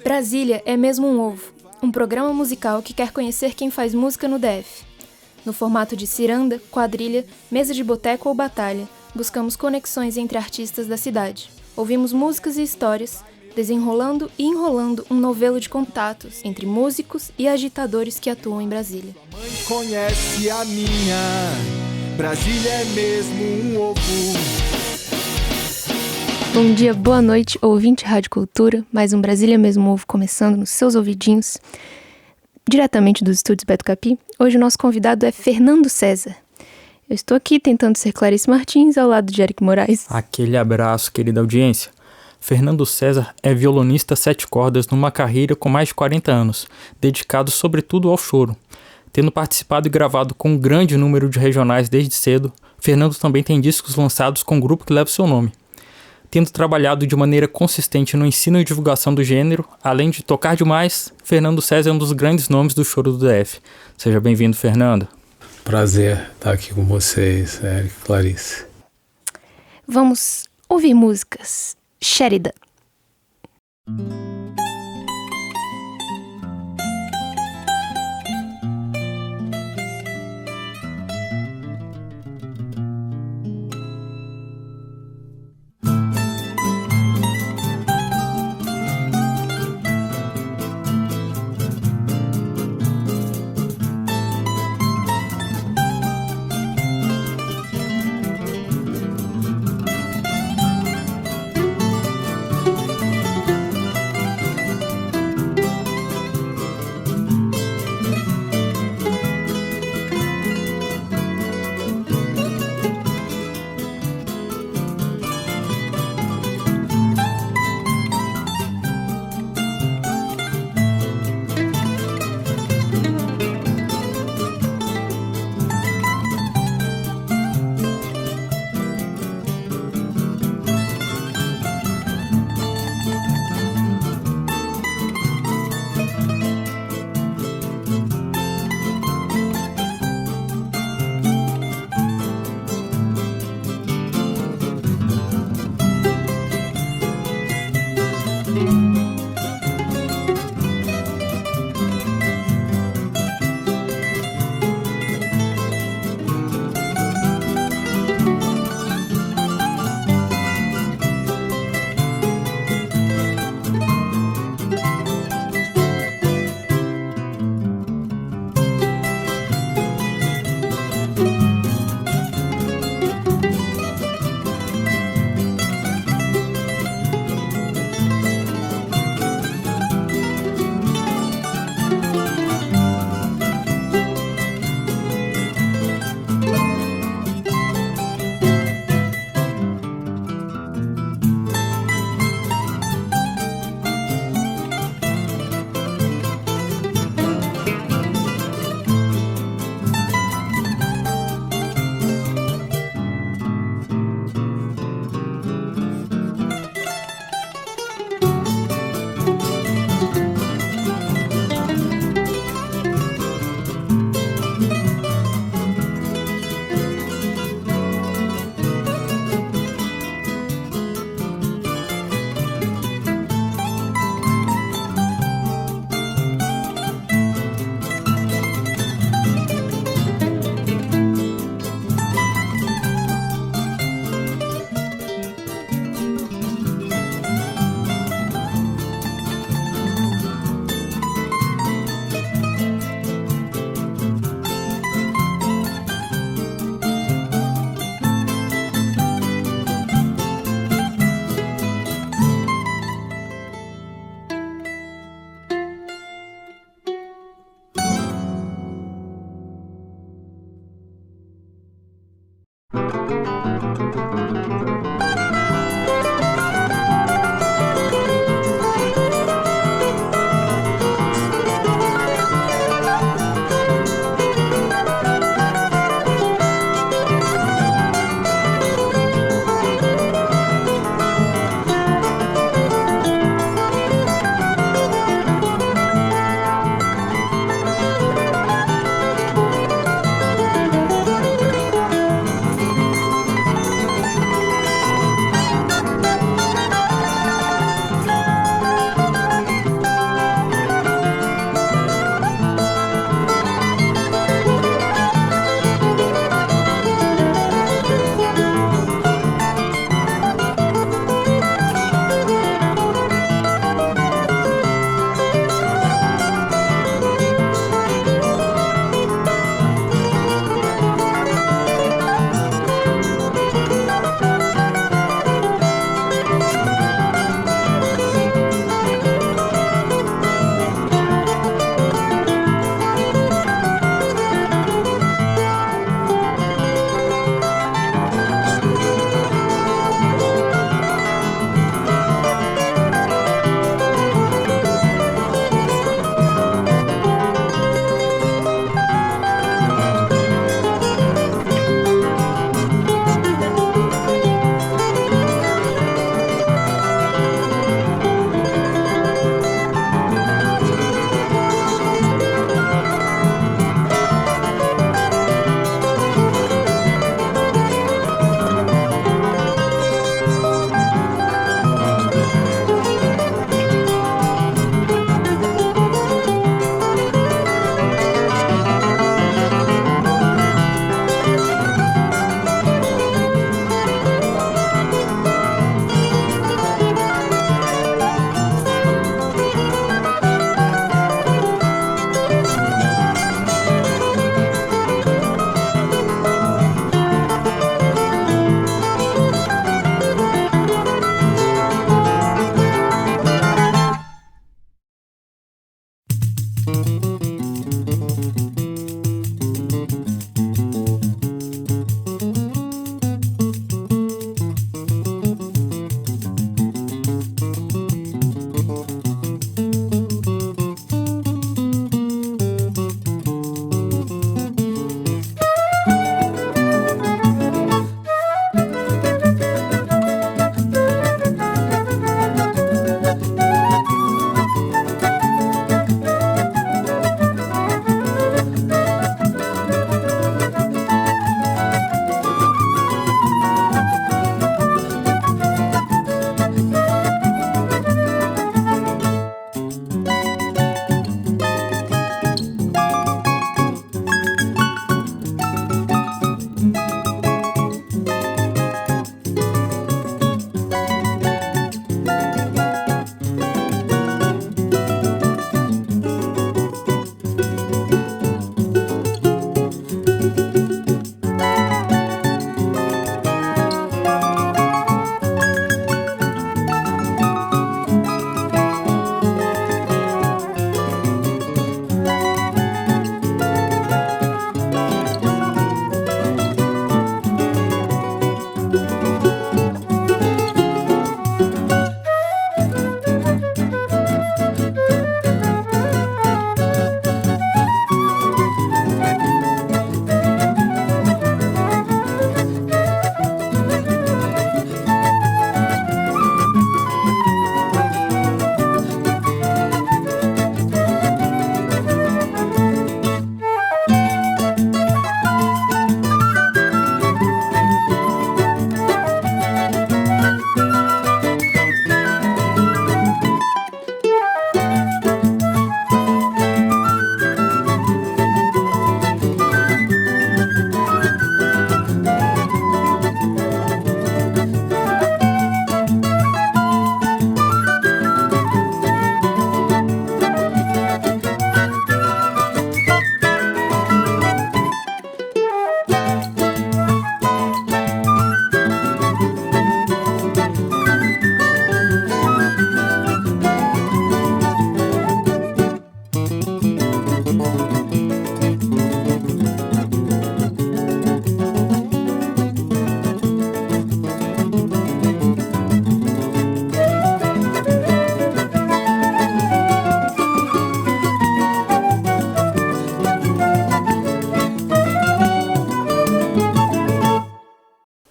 Brasília é mesmo um ovo, um programa musical que quer conhecer quem faz música no DF. No formato de ciranda, quadrilha, mesa de boteco ou batalha, buscamos conexões entre artistas da cidade. Ouvimos músicas e histórias, desenrolando e enrolando um novelo de contatos entre músicos e agitadores que atuam em Brasília. A mãe conhece a minha, Brasília é mesmo um ovo. Bom dia, boa noite, ouvinte Rádio Cultura, mais um Brasília Mesmo Ovo começando nos seus ouvidinhos, diretamente dos estúdios Beto Capi. Hoje o nosso convidado é Fernando César. Eu estou aqui tentando ser Clarice Martins, ao lado de Eric Moraes. Aquele abraço, querida audiência. Fernando César é violonista 7 cordas numa carreira com mais de 40 anos, dedicado sobretudo ao choro. Tendo participado e gravado com um grande número de regionais desde cedo, Fernando também tem discos lançados com um grupo que leva o seu nome. Tendo trabalhado de maneira consistente no ensino e divulgação do gênero, além de tocar demais, Fernando César é um dos grandes nomes do choro do DF. Seja bem-vindo, Fernando. Prazer estar aqui com vocês, Eric e Clarice. Vamos ouvir músicas. Sheridan.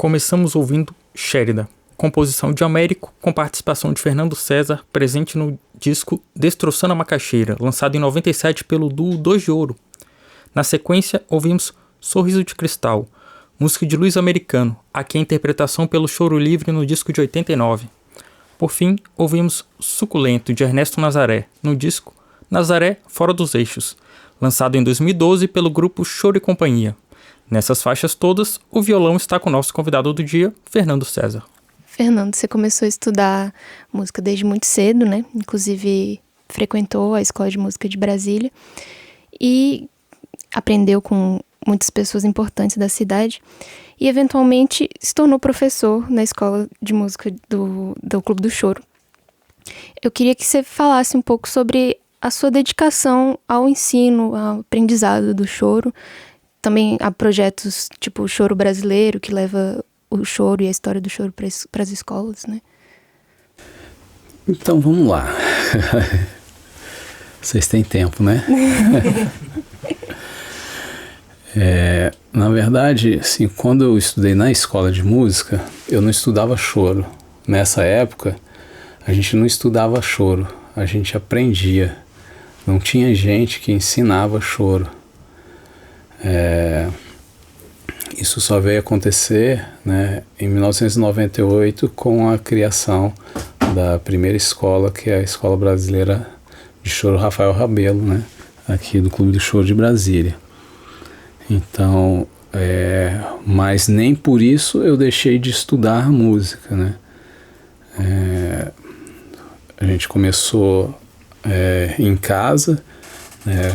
Começamos ouvindo Shérida, composição de Américo, com participação de Fernando César, presente no disco Destroçando a Macaxeira, lançado em 97 pelo duo Dois de Ouro. Na sequência, ouvimos Sorriso de Cristal, música de Luiz Americano, aqui a interpretação pelo Choro Livre no disco de 89. Por fim, ouvimos Suculento, de Ernesto Nazaré, no disco Nazaré Fora dos Eixos, lançado em 2012 pelo grupo Choro e Companhia. Nessas faixas todas, o violão está com o nosso convidado do dia, Fernando César. Fernando, você começou a estudar música desde muito cedo, né? Inclusive, frequentou a Escola de Música de Brasília e aprendeu com muitas pessoas importantes da cidade e, eventualmente, se tornou professor na Escola de Música do Clube do Choro. Eu queria que você falasse um pouco sobre a sua dedicação ao ensino, ao aprendizado do choro. Também há projetos tipo o Choro Brasileiro, que leva o choro e a história do choro para as escolas, né? Então, vamos lá. Vocês têm tempo, né? Na verdade, assim, quando eu estudei na escola de música, eu não estudava choro. Nessa época, a gente não estudava choro, a gente aprendia. Não tinha gente que ensinava choro. Isso só veio acontecer, né, em 1998 com a criação da primeira escola, que é a Escola Brasileira de Choro Rafael Rabelo, né, aqui do Clube do Choro de Brasília. Então, mas nem por isso eu deixei de estudar música, né. A gente começou em casa, né,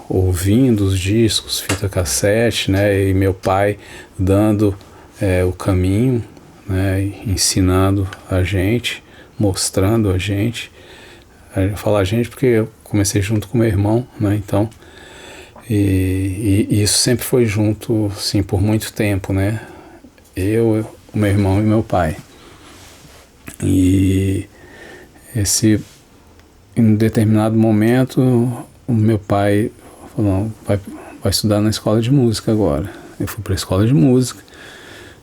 ouvindo os discos, fita cassete, né, e meu pai dando o caminho, né, ensinando a gente, mostrando a gente. Eu falo a gente porque eu comecei junto com meu irmão, né, então, e isso sempre foi junto, assim, por muito tempo, né, eu, o meu irmão e meu pai. E em um determinado momento, o meu pai falou, vai estudar na escola de música agora. Eu fui para a escola de música,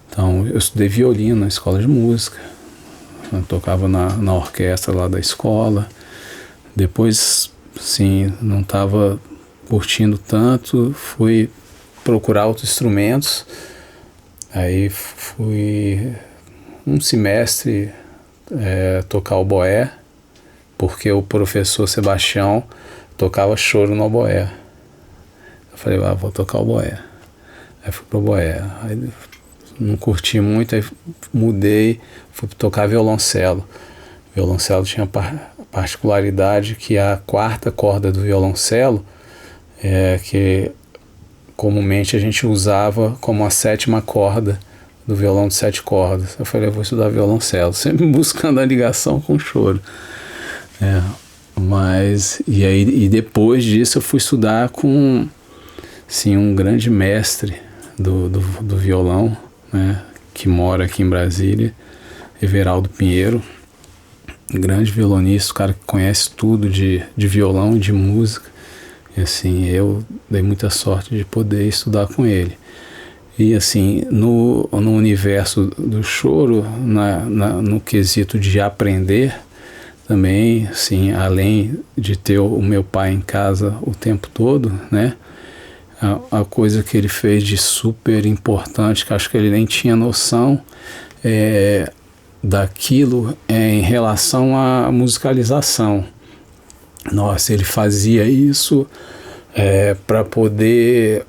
então eu estudei violino na escola de música, eu tocava na orquestra lá da escola. Depois, sim, não estava curtindo tanto, fui procurar outros instrumentos, aí fui um semestre tocar oboé, porque o professor Sebastião tocava choro no oboé. Eu falei, vou tocar oboé. Aí fui pro oboé. Aí não curti muito, aí mudei, fui tocar violoncelo. O violoncelo tinha a particularidade que a quarta corda do violoncelo, que comumente a gente usava como a sétima corda do violão de 7 cordas. Eu falei, eu vou estudar violoncelo, sempre buscando a ligação com o choro. E depois disso eu fui estudar com, sim, um grande mestre do violão, né, que mora aqui em Brasília, Everaldo Pinheiro, um grande violonista, um cara que conhece tudo de violão e de música. E assim, eu dei muita sorte de poder estudar com ele. E assim, no universo do choro, no quesito de aprender, também, assim, além de ter o meu pai em casa o tempo todo, né, a coisa que ele fez de super importante, que acho que ele nem tinha noção daquilo em relação à musicalização. Nossa, ele fazia isso para poder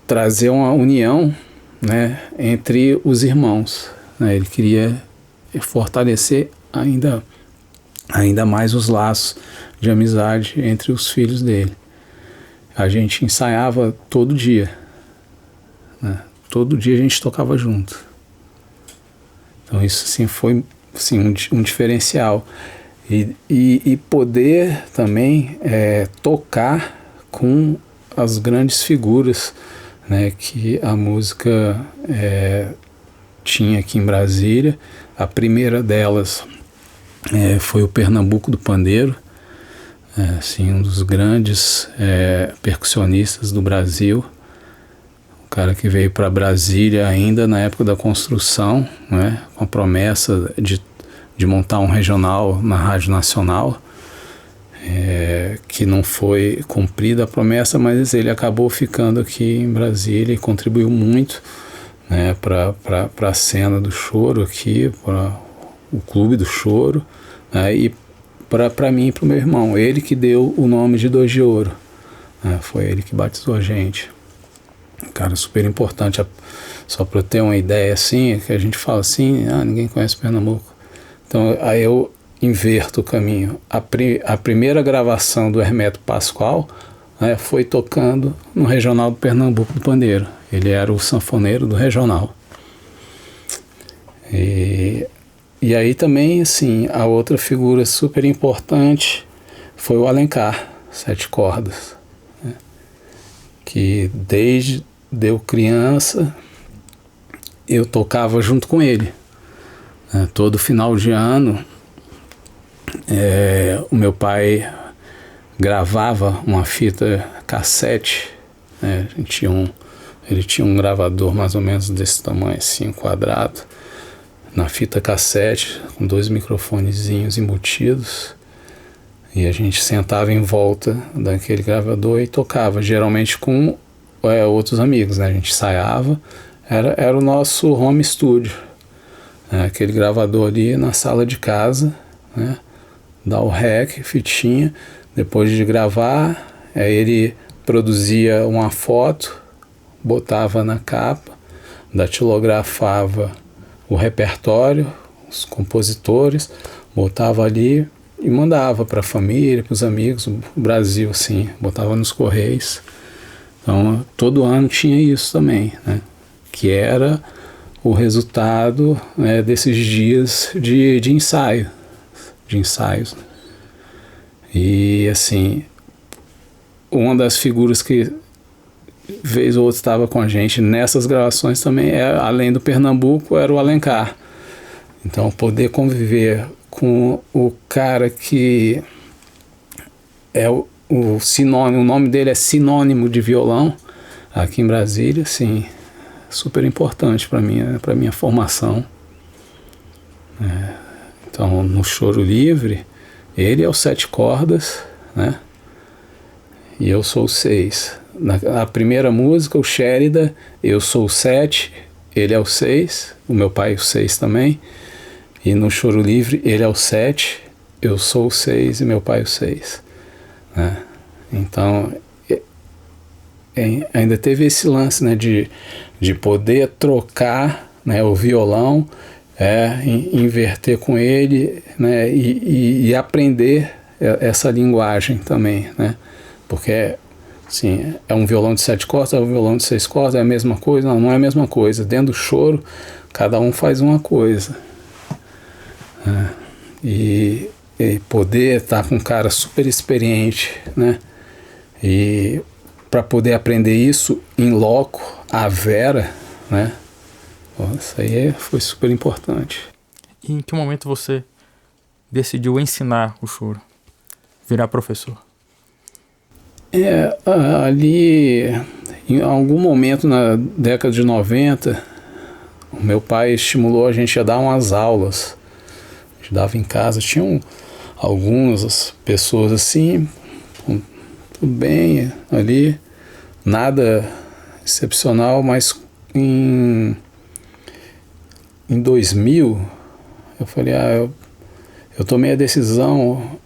trazer uma união, né, entre os irmãos, né? Ele queria fortalecer ainda mais os laços de amizade entre os filhos dele. A gente ensaiava todo dia, né? Todo dia a gente tocava junto. Então isso, assim, foi, assim, um diferencial. E poder também tocar com as grandes figuras, né, que a música tinha aqui em Brasília. A primeira delas foi o Pernambuco do Pandeiro, assim, um dos grandes percussionistas do Brasil. O cara que veio para Brasília ainda na época da construção, né, com a promessa de montar um regional na Rádio Nacional, que não foi cumprida a promessa, mas ele acabou ficando aqui em Brasília e contribuiu muito, né, para a cena do choro aqui, para o Clube do Choro, né, e para mim e para o meu irmão. Ele que deu o nome de Dois de Ouro, né, foi ele que batizou a gente. Cara, super importante. Só para eu ter uma ideia assim, que a gente fala assim, ninguém conhece Pernambuco. Então aí eu inverto o caminho. A primeira gravação do Hermeto Pascoal, né, foi tocando no Regional do Pernambuco do Pandeiro. Ele era o sanfoneiro do Regional. E aí também, assim, a outra figura super importante foi o Alencar, 7 cordas, né, que desde eu criança eu tocava junto com ele, né, todo final de ano. O meu pai gravava uma fita cassete, né, ele tinha um gravador mais ou menos desse tamanho assim, quadrado, na fita cassete, com 2 microfonezinhos embutidos, e a gente sentava em volta daquele gravador e tocava, geralmente com outros amigos, né? A gente ensaiava, era o nosso home studio, né? Aquele gravador ali na sala de casa, né? Dá o rec, fitinha, depois de gravar, aí ele produzia uma foto, botava na capa, datilografava o repertório, os compositores, botava ali e mandava para a família, para os amigos, o Brasil, assim, botava nos correios. Então, todo ano tinha isso também, né? Que era o resultado, né, desses dias de ensaios. E, assim, uma das figuras que vez ou outra estava com a gente nessas gravações também, além do Pernambuco, era o Alencar. Então, poder conviver com o cara que é o sinônimo, o nome dele é sinônimo de violão aqui em Brasília, assim, super importante para mim, né, para minha formação. Então, no Choro Livre, ele é o 7 cordas, né? E eu sou o 6. Na primeira música, o Sheridan, eu sou o 7, ele é o 6, o meu pai é o 6 também. E no Choro Livre, ele é o 7, eu sou o 6 e meu pai é o 6. Né? Então, ainda teve esse lance, né, de poder trocar, né, o violão, inverter com ele, né, e aprender essa linguagem também, né? Porque assim, é um violão de 7 cordas, é um violão de 6 cordas, é a mesma coisa? Não, não é a mesma coisa. Dentro do choro, cada um faz uma coisa. E poder estar com um cara super experiente, né? E para poder aprender isso em loco, a vera, né? Isso aí foi super importante. E em que momento você decidiu ensinar o choro, virar professor? Ali, em algum momento na década de 90, o meu pai estimulou a gente a dar umas aulas. A gente dava em casa, tinham algumas pessoas assim, tudo bem ali, nada excepcional, mas em 2000, eu falei, eu tomei a decisão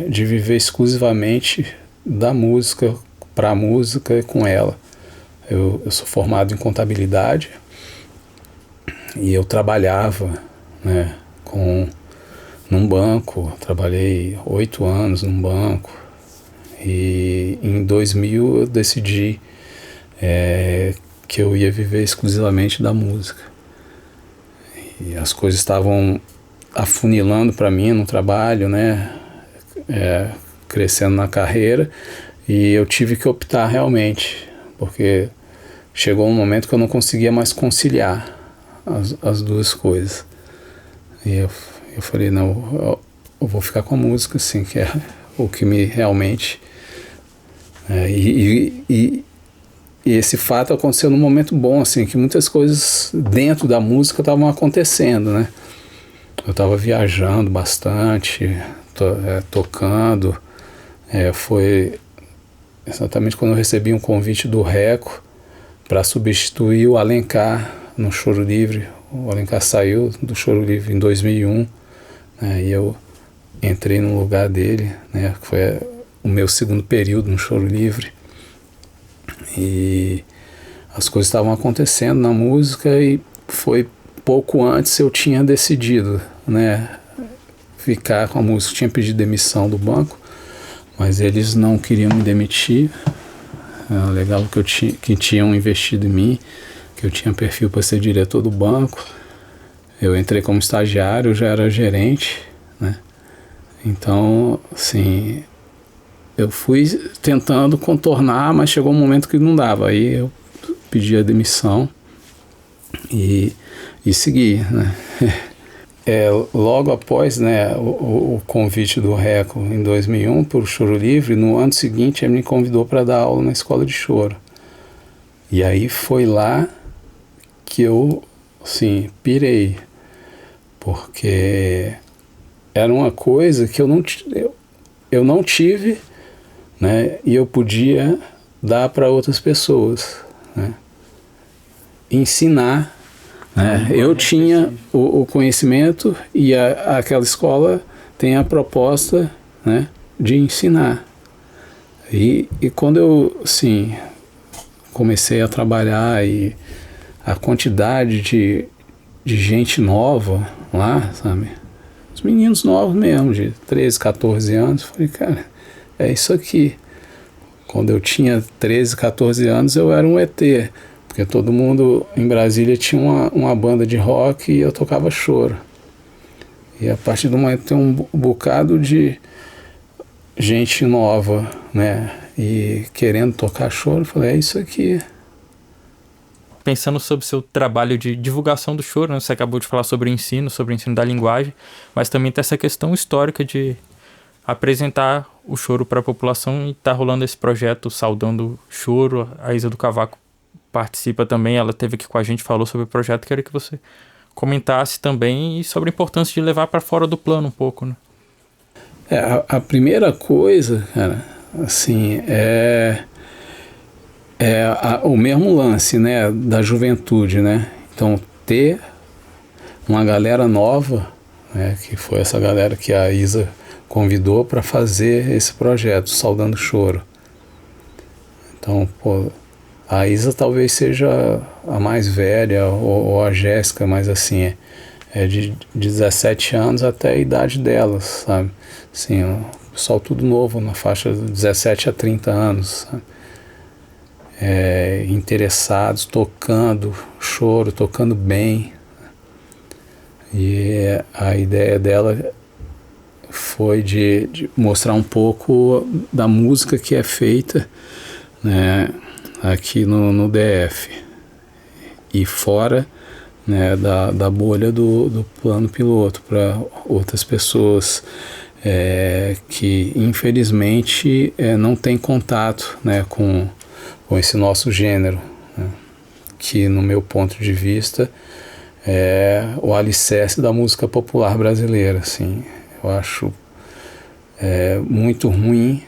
de viver exclusivamente da música, para a música e com ela. Eu sou formado em contabilidade e eu trabalhava, né, num banco, trabalhei 8 anos num banco, e em 2000 eu decidi que eu ia viver exclusivamente da música. E as coisas estavam afunilando para mim no trabalho, né, crescendo na carreira, e eu tive que optar realmente, porque chegou um momento que eu não conseguia mais conciliar as duas coisas. E eu falei, não, eu vou ficar com a música, assim, que é o que me realmente... e esse fato aconteceu num momento bom, assim, que muitas coisas dentro da música estavam acontecendo, né? Eu estava viajando bastante, tocando. Foi exatamente quando eu recebi um convite do Reco para substituir o Alencar no Choro Livre. O Alencar saiu do Choro Livre em 2001, né, e eu entrei no lugar dele, né, que foi o meu segundo período no Choro Livre. E as coisas estavam acontecendo na música e foi pouco antes eu tinha decidido, né, ficar com a música. Eu tinha pedido demissão do banco, mas eles não queriam me demitir. Legal que tinham investido em mim, que eu tinha perfil para ser diretor do banco. Eu entrei como estagiário, eu já era gerente, né? Então, assim, eu fui tentando contornar, mas chegou um momento que não dava. Aí eu pedi a demissão e segui, né? Logo após, né, o convite do Reco em 2001 para o Choro Livre, no ano seguinte ele me convidou para dar aula na escola de choro. E aí foi lá que eu, assim, pirei, porque era uma coisa que eu não tive, né, e eu podia dar para outras pessoas, né, ensinar. Eu tinha o conhecimento e aquela escola tem a proposta, né, de ensinar. E quando eu, assim, comecei a trabalhar e a quantidade de gente nova lá, sabe, os meninos novos mesmo, de 13, 14 anos, falei, cara, é isso aqui. Quando eu tinha 13, 14 anos eu era um ET. Porque todo mundo em Brasília tinha uma banda de rock e eu tocava choro. E a partir do momento tem um bocado de gente nova, né? E querendo tocar choro, eu falei, é isso aqui. Pensando sobre o seu trabalho de divulgação do choro, né? Você acabou de falar sobre o ensino da linguagem, mas também tem essa questão histórica de apresentar o choro para a população, e tá rolando esse projeto Saudando Choro. A Isa do Cavaco participa também, ela esteve aqui com a gente, falou sobre o projeto. Queria que você comentasse também sobre a importância de levar para fora do plano um pouco, né? A primeira coisa, cara, assim, o mesmo lance, né, da juventude, né? Então, ter uma galera nova, né, que foi essa galera que a Isa convidou para fazer esse projeto, Saudando Choro. Então, pô, a Isa talvez seja a mais velha, ou a Jéssica, mas assim, é de 17 anos até a idade delas, sabe? Assim, o pessoal tudo novo, na faixa de 17 a 30 anos, sabe? Interessados, tocando choro, tocando bem. E a ideia dela foi de mostrar um pouco da música que é feita, né, aqui no DF e fora, né, da bolha do plano piloto, para outras pessoas que infelizmente não têm contato, né, com esse nosso gênero, né, que no meu ponto de vista é o alicerce da música popular brasileira. Assim, eu acho muito ruim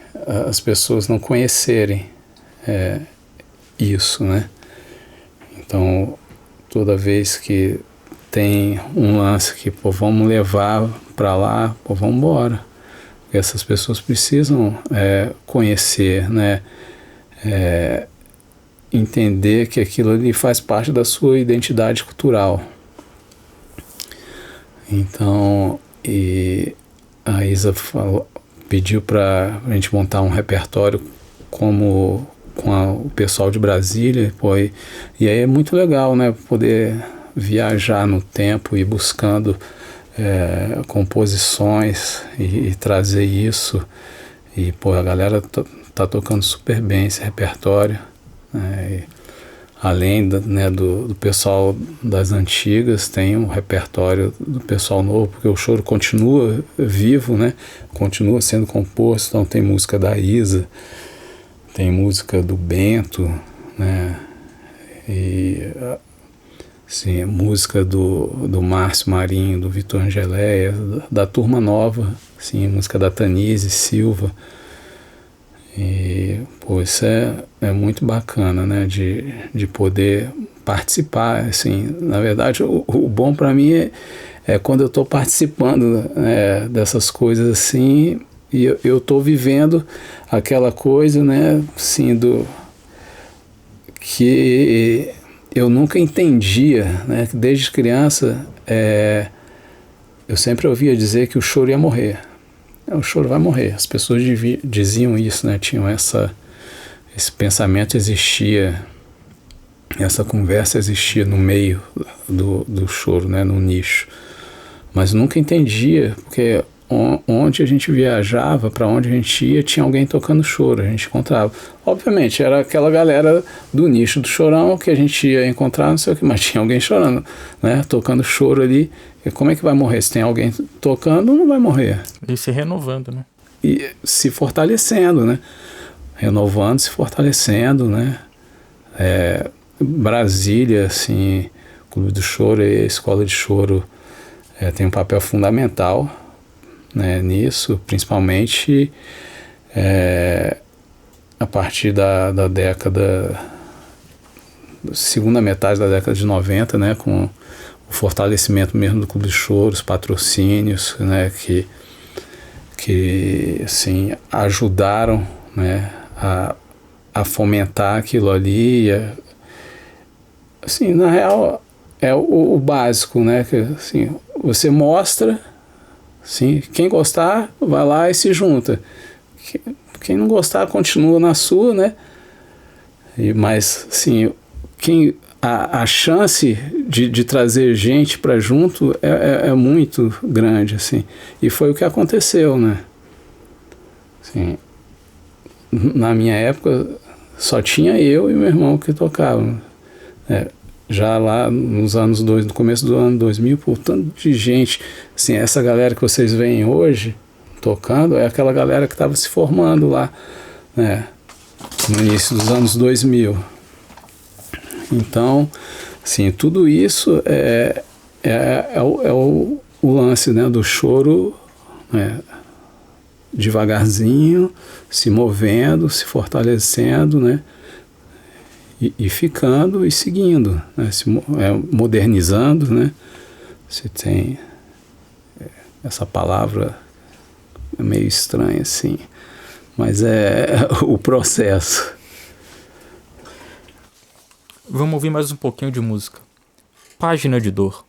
as pessoas não conhecerem isso, né? Então, toda vez que tem um lance que, pô, vamos levar para lá, pô, vamos embora. Porque essas pessoas precisam conhecer, né? Entender que aquilo ali faz parte da sua identidade cultural. Então, e a Isa pediu para a gente montar um repertório com o pessoal de Brasília, pô, e aí é muito legal, né, poder viajar no tempo e buscando composições e trazer isso. E, pô, a galera tá tocando super bem esse repertório, né, além do pessoal das antigas, tem um repertório do pessoal novo, porque o choro continua vivo, né, continua sendo composto. Então tem música da Isa, tem música do Bento, né? E assim, música do Márcio Marinho, do Vitor Angeléia, da Turma Nova, assim, música da Tanise Silva. E pô, isso é muito bacana, né? De poder participar, assim. Na verdade, o bom para mim é quando eu estou participando, né, dessas coisas assim, e eu estou vivendo aquela coisa, né, assim, que eu nunca entendia, né? Desde criança, eu sempre ouvia dizer que o choro ia morrer. O choro vai morrer. As pessoas diziam isso, né? Tinham esse pensamento, existia, essa conversa existia no meio do choro, né? No nicho. Mas nunca entendia, porque onde a gente viajava, para onde a gente ia, tinha alguém tocando choro, a gente encontrava. Obviamente, era aquela galera do nicho do chorão que a gente ia encontrar, não sei o que, mas tinha alguém chorando, né? Tocando choro ali. E como é que vai morrer? Se tem alguém tocando, não vai morrer. E se renovando, né? E se fortalecendo, né? Renovando, se fortalecendo, né? Brasília, assim, Clube do Choro e a Escola de Choro tem um papel fundamental, né, nisso, principalmente a partir da década, segunda metade da década de 90, né, com o fortalecimento mesmo do Clube de Choro, os patrocínios, né, que assim, ajudaram, né, a fomentar aquilo ali, assim, na real é o básico, né, que assim, você mostra, assim, quem gostar vai lá e se junta, quem não gostar continua na sua, né, mas assim, a chance de trazer gente para junto é muito grande, assim, e foi o que aconteceu, né, assim, na minha época só tinha eu e meu irmão que tocavam, já lá no começo do ano 2000, por tanto de gente, assim, essa galera que vocês veem hoje tocando é aquela galera que estava se formando lá, né, no início dos anos 2000. Então, assim, tudo isso é o lance, né, do choro, né, devagarzinho, se movendo, se fortalecendo, né, e ficando e seguindo, né, modernizando, né, se tem essa palavra meio estranha assim, mas é o processo. Vamos ouvir mais um pouquinho de música. Página de Dor.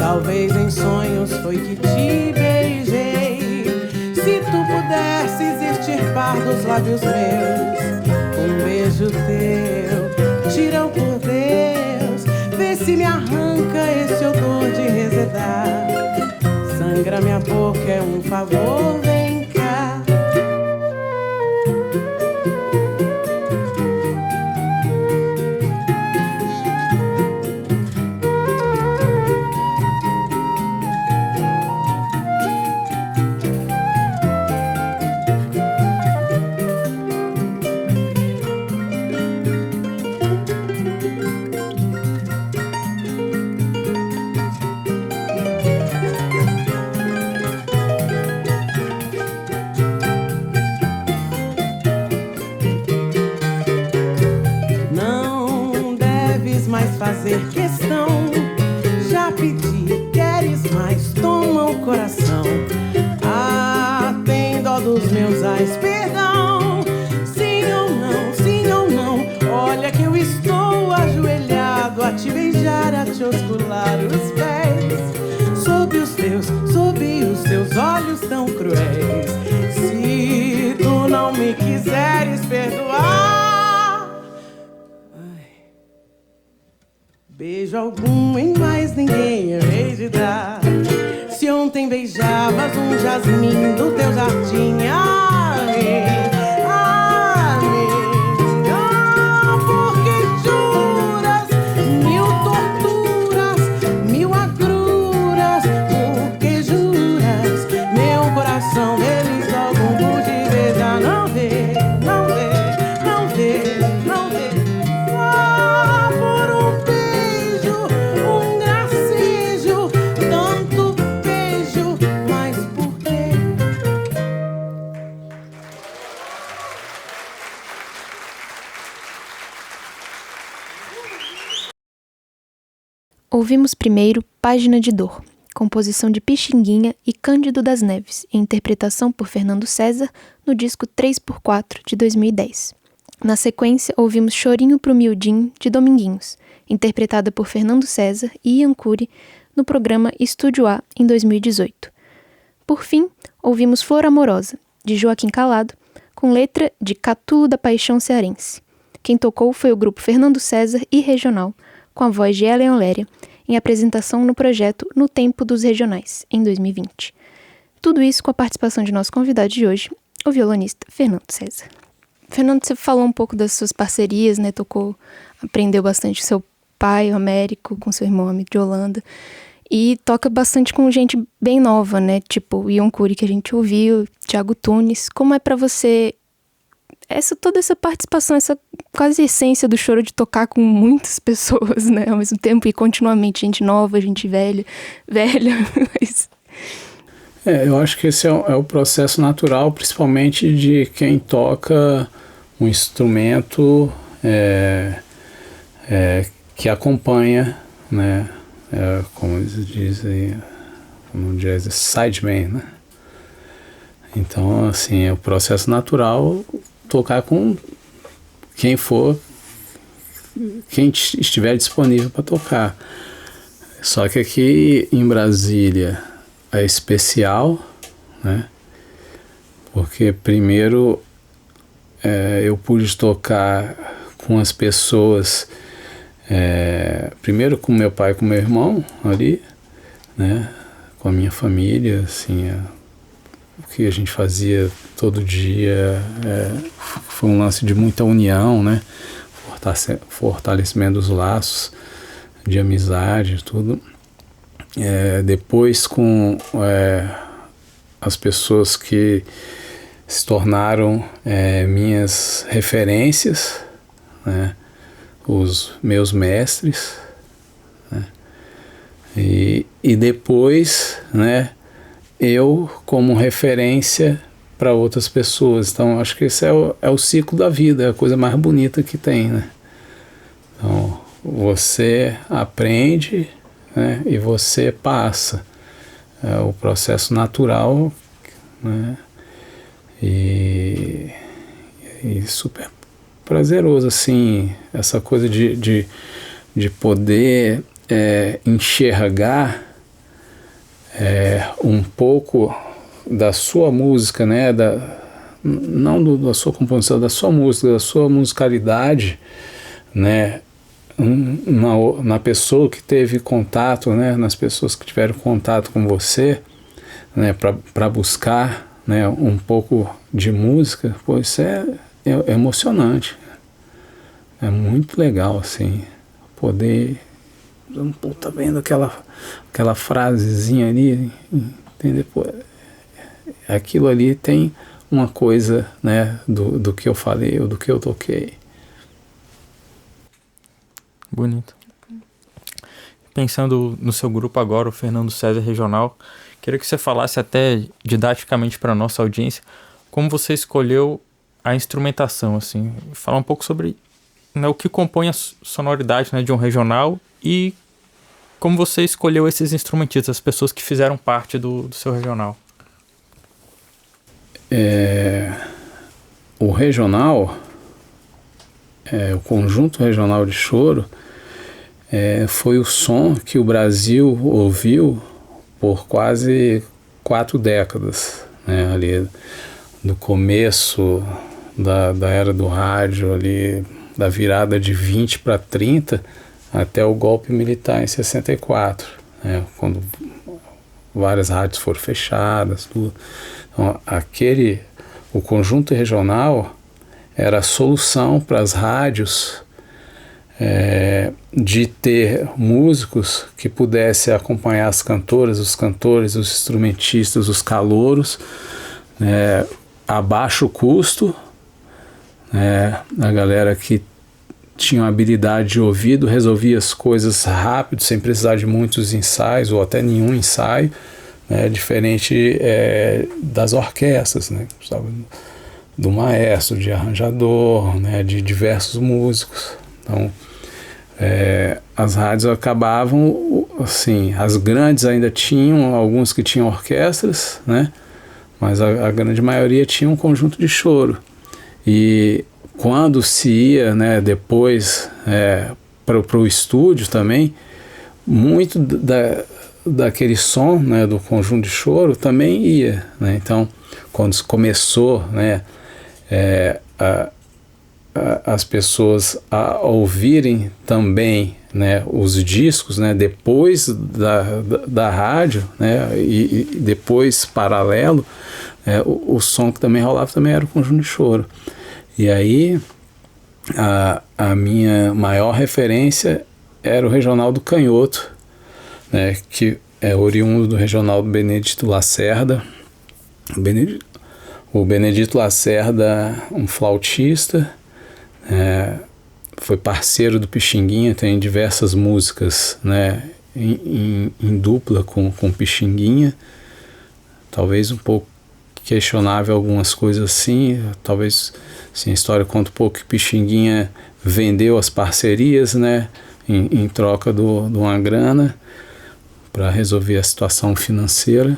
Talvez em sonhos foi que te beijei. Se tu pudesses extirpar dos lábios meus um beijo teu, tirão por Deus, vê se me arranca esse odor de resedar. Sangra minha boca, é um favor, vem cá. Fazer questão, já pedi, queres mais, toma o coração. Ah, tem dó dos meus ais, perdão. Sim ou não, olha que eu estou ajoelhado a te beijar, a te oscular os pés. Sob os teus olhos tão cruéis. Se tu não me quiseres perdoar, beijo algum em mais ninguém eu hei de dar. Se ontem beijavas um jasmim do teu jardim, porque juras mil torturas, mil agruras, porque juras meu coração feliz algum por te beijar. Não vê, não vê, não vê, não vê. Ouvimos primeiro Página de Dor, composição de Pixinguinha e Cândido das Neves, em interpretação por Fernando César, no disco 3x4 de 2010. Na sequência, ouvimos Chorinho pro Miudinho, de Dominguinhos, interpretada por Fernando César e Ian Cury, no programa Estúdio A, em 2018. Por fim, ouvimos Flor Amorosa, de Joaquim Calado, com letra de Catulo da Paixão Cearense. Quem tocou foi o grupo Fernando César e Regional, com a voz de Ellen Oléria, em apresentação no projeto No Tempo dos Regionais, em 2020. Tudo isso com a participação de nosso convidado de hoje, o violonista Fernando César. Fernando, você falou um pouco das suas parcerias, né? Aprendeu bastante com seu pai, o Américo, com seu irmão amigo de Holanda, e toca bastante com gente bem nova, né? Tipo o Ian Cury, que a gente ouviu, Thiago Tunis. Como é pra você toda essa participação, essa quase essência do choro de tocar com muitas pessoas, né, ao mesmo tempo, e continuamente gente nova, gente velha, mas... Eu acho que esse é o processo natural, principalmente de quem toca um instrumento que acompanha, né, como eles dizem no jazz, sideman, né? Então, assim, é o processo natural tocar com quem estiver disponível para tocar. Só que aqui em Brasília é especial, né? Porque primeiro eu pude tocar com as pessoas, primeiro com meu pai e com meu irmão ali, né? Com a minha família, assim, o que a gente fazia todo dia foi um lance de muita união, né? Fortalecimento dos laços de amizade, tudo. Depois com as pessoas que se tornaram minhas referências, né? Os meus mestres, né? E depois, né, eu como referência para outras pessoas. Então acho que esse é o ciclo da vida, é a coisa mais bonita que tem, né? Então você aprende, né, e você passa, é o processo natural, né? E super prazeroso, assim, essa coisa de poder enxergar, um pouco da sua música, né, não da sua composição, da sua música, da sua musicalidade, né, na pessoa que teve contato, né, nas pessoas que tiveram contato com você, né, para buscar, né, um pouco de música, pô, isso é emocionante. É muito legal, assim, poder, pô, tá vendo aquela frasezinha ali, entender, pô, aquilo ali tem uma coisa, né, do que eu falei ou do que eu toquei. Bonito. Pensando no seu grupo agora, o Fernando César Regional, queria que você falasse até didaticamente para a nossa audiência como você escolheu a instrumentação, assim, falar um pouco sobre, né, o que compõe a sonoridade, né, de um regional e como você escolheu esses instrumentistas, as pessoas que fizeram parte do seu regional. O regional, o conjunto regional de choro, foi o som que o Brasil ouviu por quase 4 décadas, né, ali do começo da era do rádio, ali da virada de 20 para 30 até o golpe militar em 64, né, quando várias rádios foram fechadas, tudo. Então, o conjunto regional era a solução para as rádios de ter músicos que pudessem acompanhar as cantoras, os cantores, os instrumentistas, os calouros, né, a baixo custo, né, a galera que tinha uma habilidade de ouvido, resolvia as coisas rápido, sem precisar de muitos ensaios ou até nenhum ensaio, né, diferente das orquestras, né, do maestro, de arranjador, né, de diversos músicos. Então, as rádios acabavam, assim, as grandes ainda tinham, alguns que tinham orquestras, né, mas a grande maioria tinha um conjunto de choro. E quando se ia, né, depois para o estúdio também, muito daquele som, né, do conjunto de choro também ia, né? Então, quando começou, né, as pessoas a ouvirem também, né, os discos, né, depois da rádio, né, e depois paralelo, o som que também rolava também era o conjunto de choro. E aí a minha maior referência era o Regional do Canhoto, né, que é oriundo do Regional do Benedito Lacerda. O Benedito Lacerda, um flautista, foi parceiro do Pixinguinha, tem diversas músicas, né, em dupla com Pixinguinha, talvez um pouco questionável algumas coisas assim, talvez assim, a história conta um pouco que Pixinguinha vendeu as parcerias, né, em troca de uma grana para resolver a situação financeira.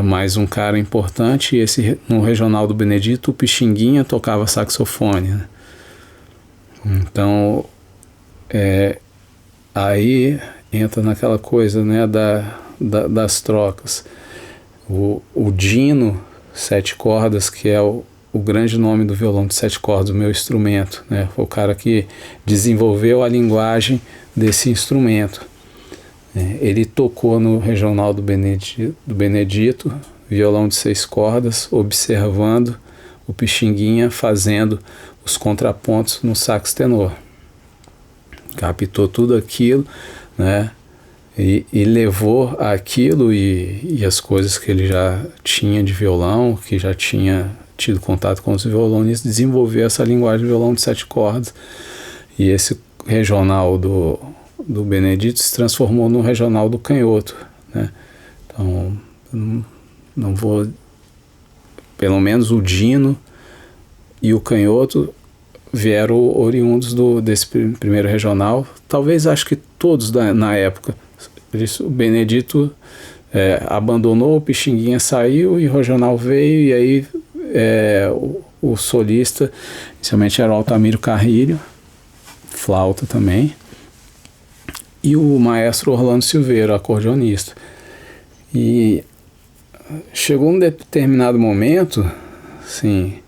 Mais um cara importante, e no Regional do Benedito o Pixinguinha tocava saxofone, né? Então aí entra naquela coisa, né, das trocas. O Dino 7 cordas, que é o grande nome do violão de 7 cordas, o meu instrumento, né, foi o cara que desenvolveu a linguagem desse instrumento. Ele tocou no Regional do Benedito, violão de 6 cordas, observando o Pixinguinha fazendo os contrapontos no sax tenor. Captou tudo aquilo, né, e levou aquilo e as coisas que ele já tinha de violão, que já tinha tido contato com os violonistas, desenvolveu essa linguagem de violão de 7 cordas. E esse Regional do Benedito se transformou no Regional do Canhoto, né? Então, não vou... Pelo menos o Dino e o Canhoto vieram oriundos desse primeiro regional. Talvez, acho que todos na época. O Benedito abandonou, o Pixinguinha saiu e o regional veio, e aí o solista inicialmente era o Altamiro Carrilho, flauta também, e o maestro Orlando Silveira, acordeonista. E chegou um determinado momento, assim,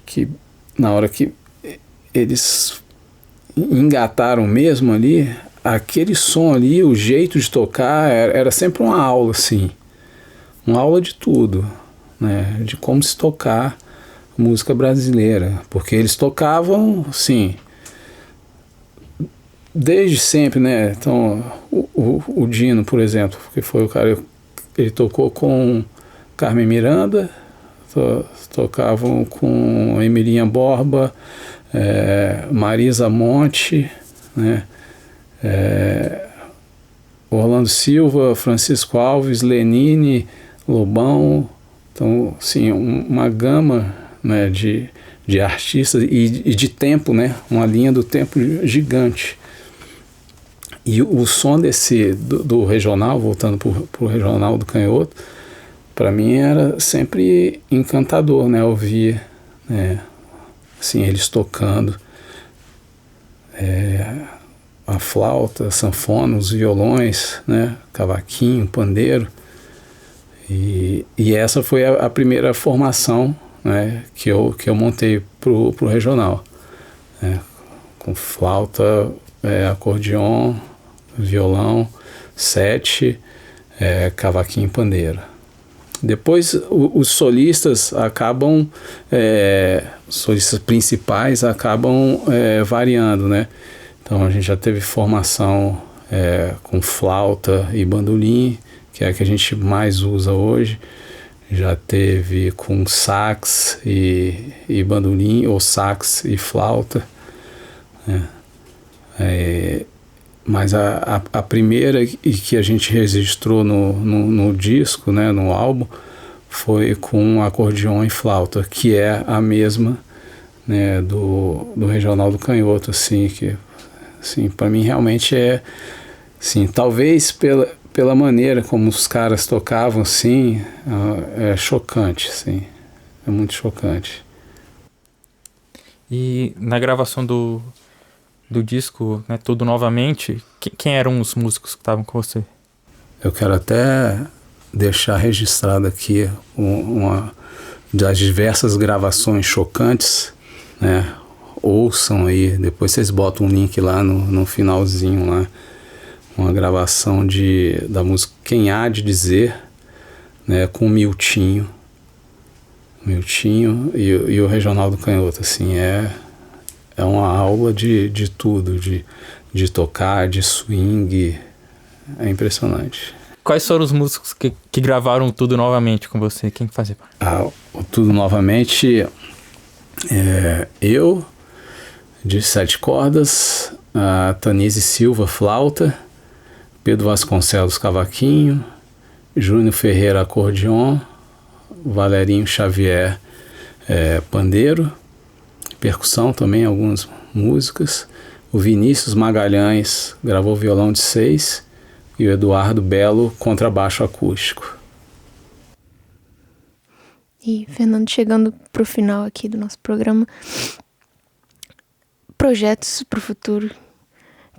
que na hora que eles engataram mesmo ali, aquele som ali, o jeito de tocar, era sempre uma aula, assim, uma aula de tudo, né, de como se tocar música brasileira, porque eles tocavam, assim, desde sempre, né? Então, o Dino, por exemplo, que foi o cara, ele tocou com Carmen Miranda, tocavam com Emilinha Borba, Marisa Monte, né? Orlando Silva, Francisco Alves, Lenine, Lobão. Então, assim, uma gama, né, de artistas e de tempo, né? Uma linha do tempo gigante. E o som do regional, voltando para o regional do Canhoto, para mim era sempre encantador, né? Ouvir, né, assim, eles tocando a flauta, a sanfona, os violões, né? Cavaquinho, pandeiro. E essa foi a primeira formação, né, que eu montei pro regional, né? Com flauta, acordeon, violão, sete, cavaquinho e pandeiro. Depois os solistas acabam, os solistas principais acabam variando, né? Então a gente já teve formação com flauta e bandolim, que é a que a gente mais usa hoje. Já teve com sax e bandolim, ou sax e flauta, né? Mas a primeira que a gente registrou no disco, né, no álbum, foi com acordeon e flauta, que é a mesma, né, do regional do Canhoto, assim, que, assim, para mim realmente assim, talvez pela maneira como os caras tocavam, assim, é chocante, assim, é muito chocante. E na gravação do disco, né, Tudo Novamente, quem eram os músicos que estavam com você? Eu quero até deixar registrado aqui uma das diversas gravações chocantes, né? Ouçam aí, depois vocês botam um link lá no finalzinho lá, uma gravação da música Quem Há de Dizer, né, com o Miltinho e o Regional do Canhoto, assim, é uma aula de tudo, de tocar, de swing, é impressionante. Quais foram os músicos que gravaram Tudo Novamente com você? Quem fazia? O Tudo Novamente, eu, de 7 cordas, a Tanise Silva, flauta, Pedro Vasconcelos, cavaquinho, Júnior Ferreira, acordeon, Valerinho Xavier, pandeiro, percussão também, algumas músicas. O Vinícius Magalhães gravou violão de 6 e o Eduardo Belo, contrabaixo acústico. E, Fernando, chegando para o final aqui do nosso programa, projetos para o futuro,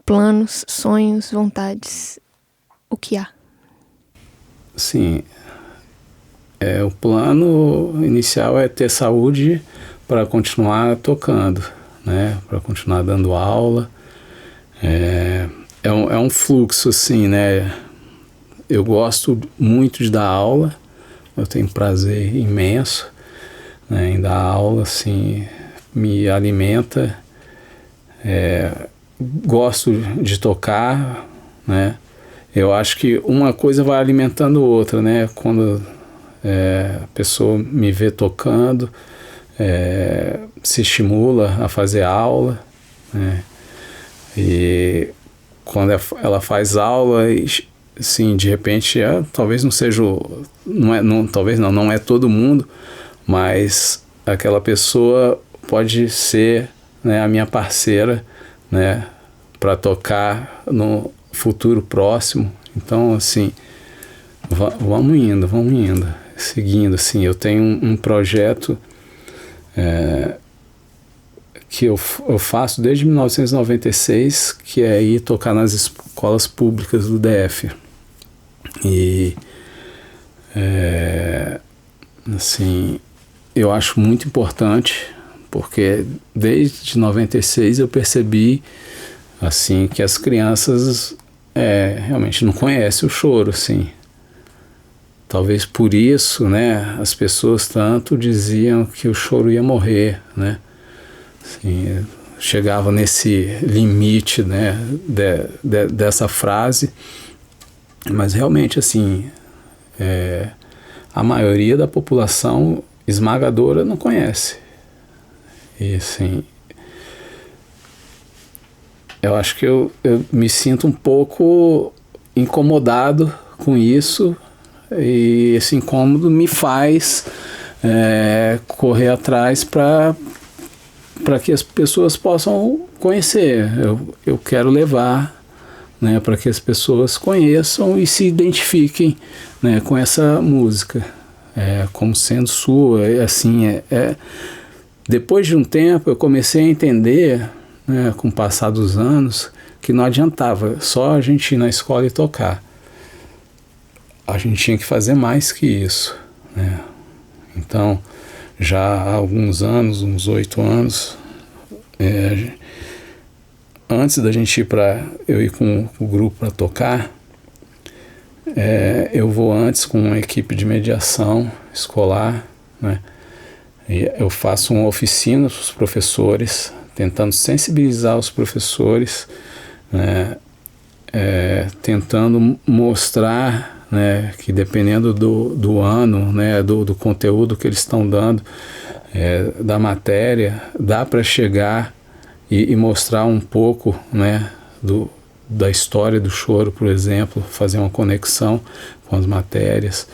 planos, sonhos, vontades, o que há? Sim, o plano inicial é ter saúde para continuar tocando, né? Para continuar dando aula. É um fluxo, assim, né? Eu gosto muito de dar aula, eu tenho prazer imenso, né, em dar aula, assim, me alimenta. Gosto de tocar, né? Eu acho que uma coisa vai alimentando outra, né? Quando a pessoa me vê tocando, se estimula a fazer aula, né? E quando ela faz aula, assim, de repente, talvez não seja, não é todo mundo, mas aquela pessoa pode ser, né, a minha parceira, né, para tocar no futuro próximo. Então, assim, vamos indo, seguindo, assim. Eu tenho um projeto que eu faço desde 1996, que é ir tocar nas escolas públicas do DF. E assim, eu acho muito importante, porque desde 96 eu percebi assim que as crianças realmente não conhecem o choro, assim. Talvez por isso, né, as pessoas tanto diziam que o choro ia morrer, né? Assim, chegava nesse limite, né, dessa frase, mas realmente, assim, a maioria da população esmagadora não conhece. E, assim, eu acho que eu me sinto um pouco incomodado com isso, e esse incômodo me faz correr atrás para que as pessoas possam conhecer. Eu quero levar, né, para que as pessoas conheçam e se identifiquem, né, com essa música, como sendo sua. Assim, depois de um tempo eu comecei a entender, né, com o passar dos anos, que não adiantava só a gente ir na escola e tocar. A gente tinha que fazer mais que isso, né? Então, já há alguns anos, uns 8 anos, antes da gente eu ir com o grupo para tocar, eu vou antes com uma equipe de mediação escolar, né? E eu faço uma oficina para os professores, tentando sensibilizar os professores, né? Tentando mostrar, né, que dependendo do ano, né, do conteúdo que eles estão dando, da matéria, dá para chegar e mostrar um pouco, né, da história do choro, por exemplo, fazer uma conexão com as matérias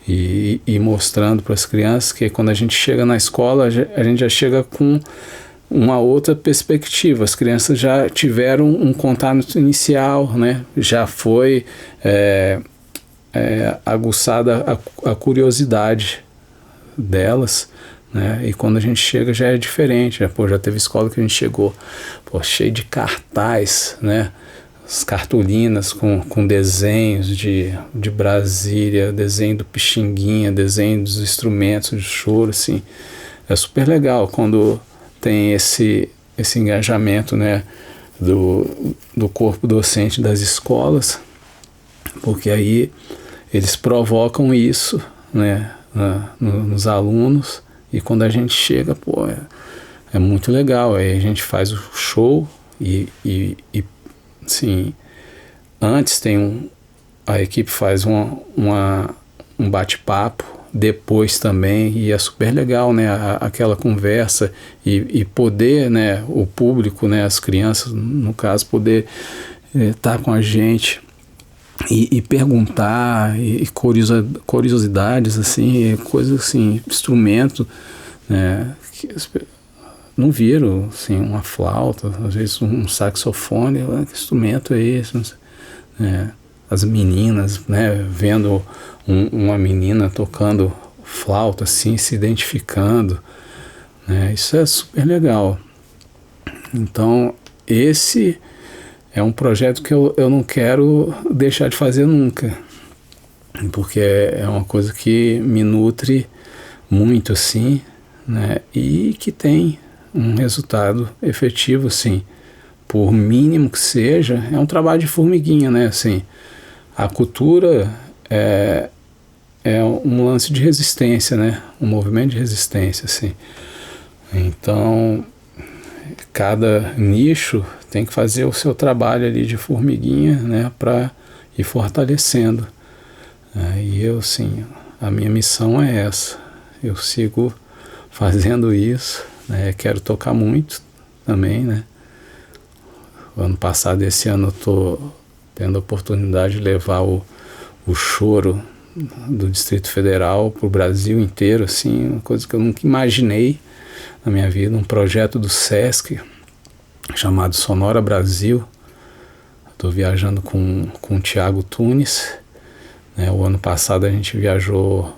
e mostrando para as crianças que quando a gente chega na escola, a gente já chega com uma outra perspectiva. As crianças já tiveram um contato inicial, né, já foi aguçada a curiosidade delas, né? E quando a gente chega já é diferente, né? Já teve escola que a gente chegou cheio de cartaz, né? As cartolinas com desenhos de Brasília, desenho do Pixinguinha, desenho dos instrumentos de choro, assim. É super legal quando tem esse engajamento, né, do corpo docente das escolas, porque aí eles provocam isso, né, nos alunos, e quando a gente chega, é muito legal. Aí a gente faz o show e assim, antes a equipe faz um bate-papo, depois também, e é super legal, né, aquela conversa e poder, né, o público, né, as crianças, no caso, poder estar com a gente e perguntar, e curiosidades, assim, coisas assim, instrumento, né, que não viram, assim, uma flauta, às vezes um saxofone, que instrumento é esse? Não sei, as meninas, né, vendo uma menina tocando flauta, assim, se identificando, né, isso é super legal. Então, esse é um projeto que eu não quero deixar de fazer nunca, porque é uma coisa que me nutre muito, assim, né, e que tem um resultado efetivo, assim, por mínimo que seja. É um trabalho de formiguinha, né, assim. A cultura é um lance de resistência, né, um movimento de resistência, assim. Então, cada nicho tem que fazer o seu trabalho ali de formiguinha, né, para ir fortalecendo. E eu, sim, a minha missão é essa. Eu sigo fazendo isso, né, quero tocar muito também, né. O ano passado, esse ano, eu estou tendo a oportunidade de levar o choro do Distrito Federal para o Brasil inteiro, assim, uma coisa que eu nunca imaginei na minha vida, um projeto do Sesc chamado Sonora Brasil. Estou viajando com o Thiago Tunes, né? O ano passado a gente viajou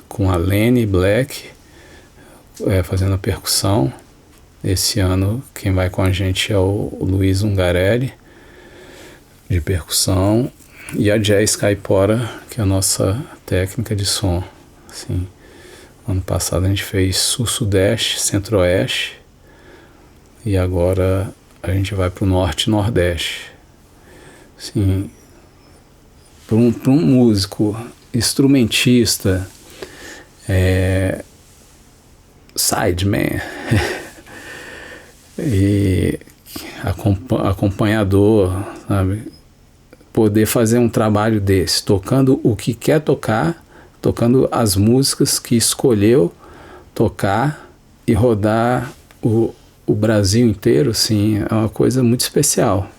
com a Lene Black, fazendo a percussão. Esse ano quem vai com a gente é o Luiz Ungarelli, de percussão. E a Jazz Caipora, que é a nossa técnica de som. Assim, ano passado a gente fez Sul-Sudeste, Centro-Oeste, e agora a gente vai para o Norte e Nordeste. Assim, para um músico, instrumentista, sideman e acompanhador, sabe? Poder fazer um trabalho desse, tocando o que quer tocar, tocando as músicas que escolheu tocar e rodar o Brasil inteiro, assim, é uma coisa muito especial.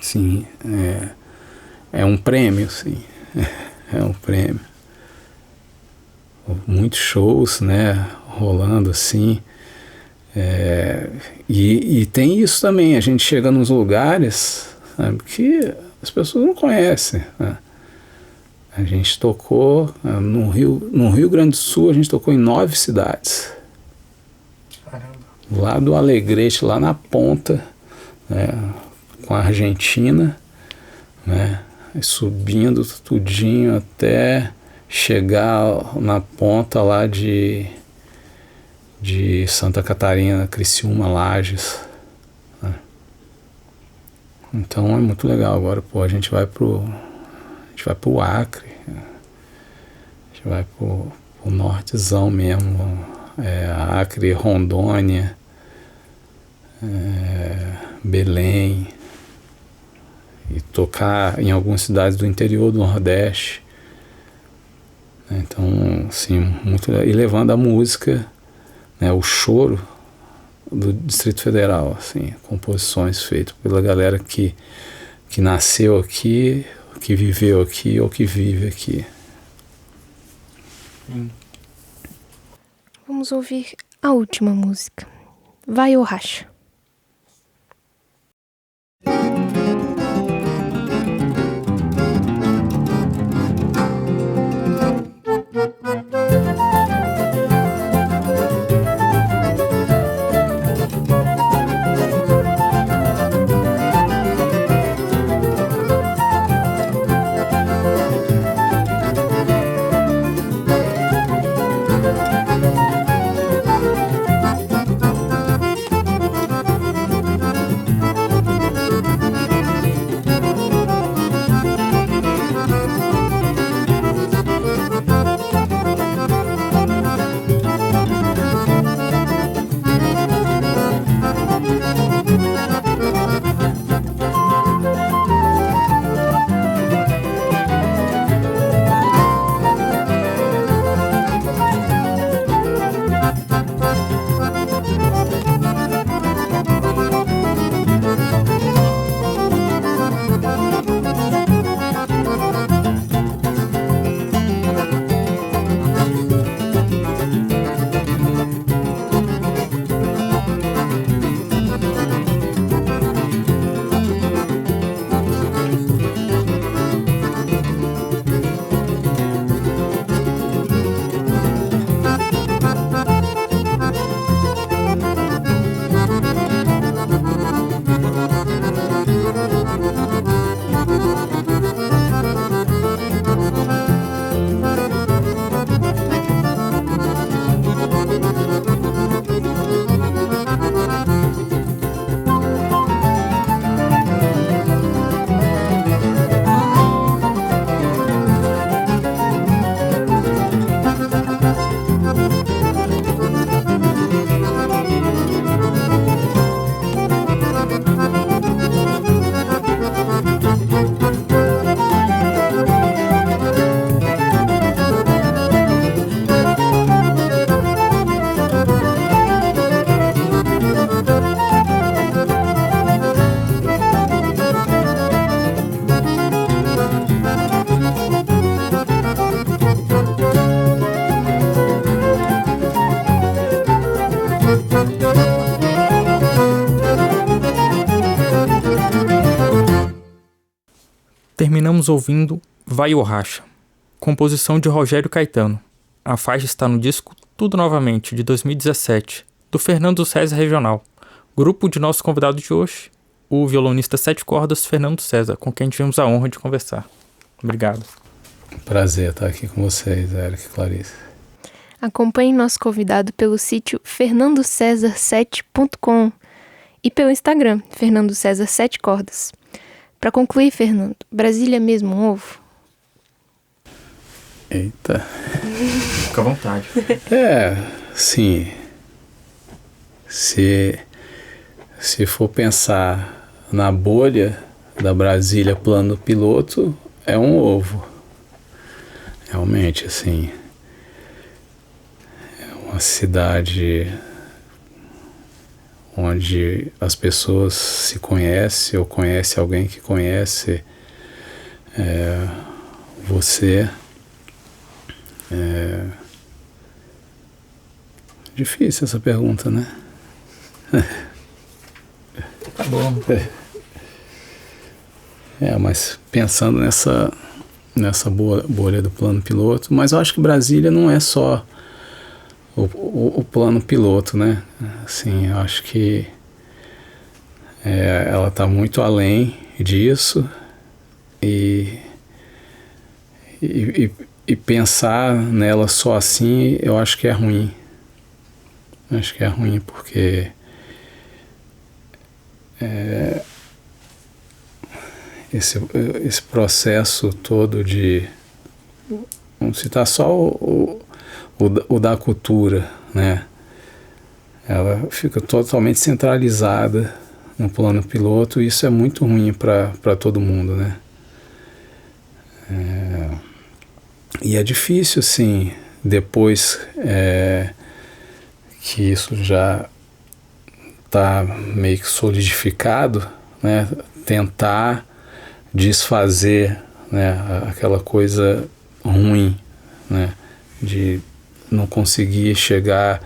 Sim, é um prêmio, sim. É um prêmio. Muitos shows, né, rolando assim. E tem isso também, a gente chega nos lugares, sabe, que as pessoas não conhecem, né? A gente tocou no Rio Grande do Sul, a gente tocou em 9 cidades. Caramba. Lá do Alegrete, lá na ponta, né, com a Argentina, né, subindo tudinho até chegar na ponta lá de Santa Catarina, Criciúma, Lages, né. Então é muito legal. Agora, pô, a gente vai pro Acre, a gente vai pro nortezão mesmo, Acre, Rondônia, Belém, e tocar em algumas cidades do interior do Nordeste. Então, assim, muito legal. E levando a música, né, o choro do Distrito Federal, assim, composições feitas pela galera que nasceu aqui, que viveu aqui ou que vive aqui. Vamos ouvir a última música. Vai ou Racha. Terminamos ouvindo Vai ou Racha, composição de Rogério Caetano. A faixa está no disco Tudo Novamente, de 2017, do Fernando César Regional, grupo de nosso convidado de hoje, o violonista 7 cordas Fernando César, com quem tivemos a honra de conversar. Obrigado. Prazer estar aqui com vocês, Eric e Clarice. Acompanhe nosso convidado pelo sítio fernandocesar7.com e pelo Instagram, Fernando César 7 cordas. Para concluir, Fernando, Brasília é mesmo um ovo? Eita. Fica à vontade. Sim. Se for pensar na bolha da Brasília plano piloto, é um ovo. Realmente, assim, é uma cidade onde as pessoas se conhecem ou conhece alguém que conhece você. Difícil essa pergunta, né? Tá bom. Mas pensando nessa bolha do plano piloto, mas eu acho que Brasília não é só o plano piloto, né? Assim, eu acho que ela está muito além disso e pensar nela só assim, eu acho que é ruim. Acho que é ruim porque esse processo todo de, vamos citar só o da cultura, né? Ela fica totalmente centralizada no plano piloto e isso é muito ruim para todo mundo, né? E é difícil, assim, depois que isso já está meio que solidificado, né? Tentar desfazer, né, aquela coisa ruim, né, de não conseguir chegar,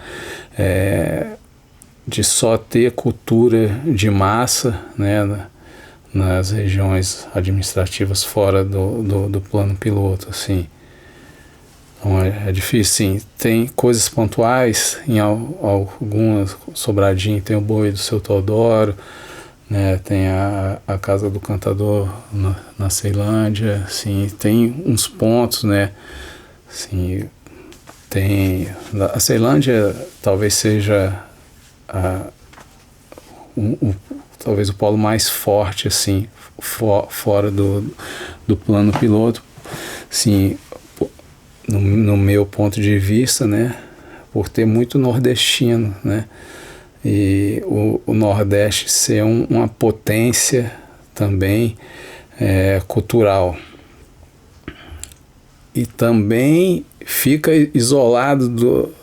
de só ter cultura de massa, né, nas regiões administrativas fora do plano piloto, assim. Então é difícil, sim. Tem coisas pontuais, em algumas, Sobradinho tem o Boi do Seu Teodoro, né, tem a Casa do Cantador na Ceilândia, assim, tem uns pontos, né, assim, a Ceilândia talvez seja talvez o polo mais forte, assim, fora do plano piloto, assim, no meu ponto de vista, né, por ter muito nordestino, né, e o Nordeste ser uma potência também cultural. E também fica isolado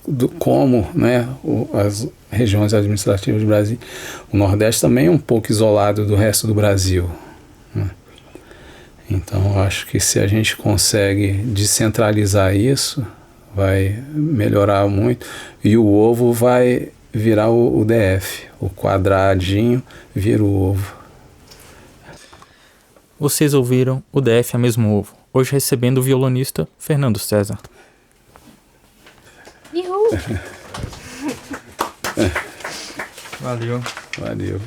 do como, né, as regiões administrativas do Brasil. O Nordeste também é um pouco isolado do resto do Brasil, né? Então, eu acho que se a gente consegue descentralizar isso, vai melhorar muito. E o ovo vai virar o DF. O quadradinho vira o ovo. Vocês ouviram o DF é mesmo ovo. Hoje recebendo o violonista Fernando César. Uhul! Valeu. Valeu.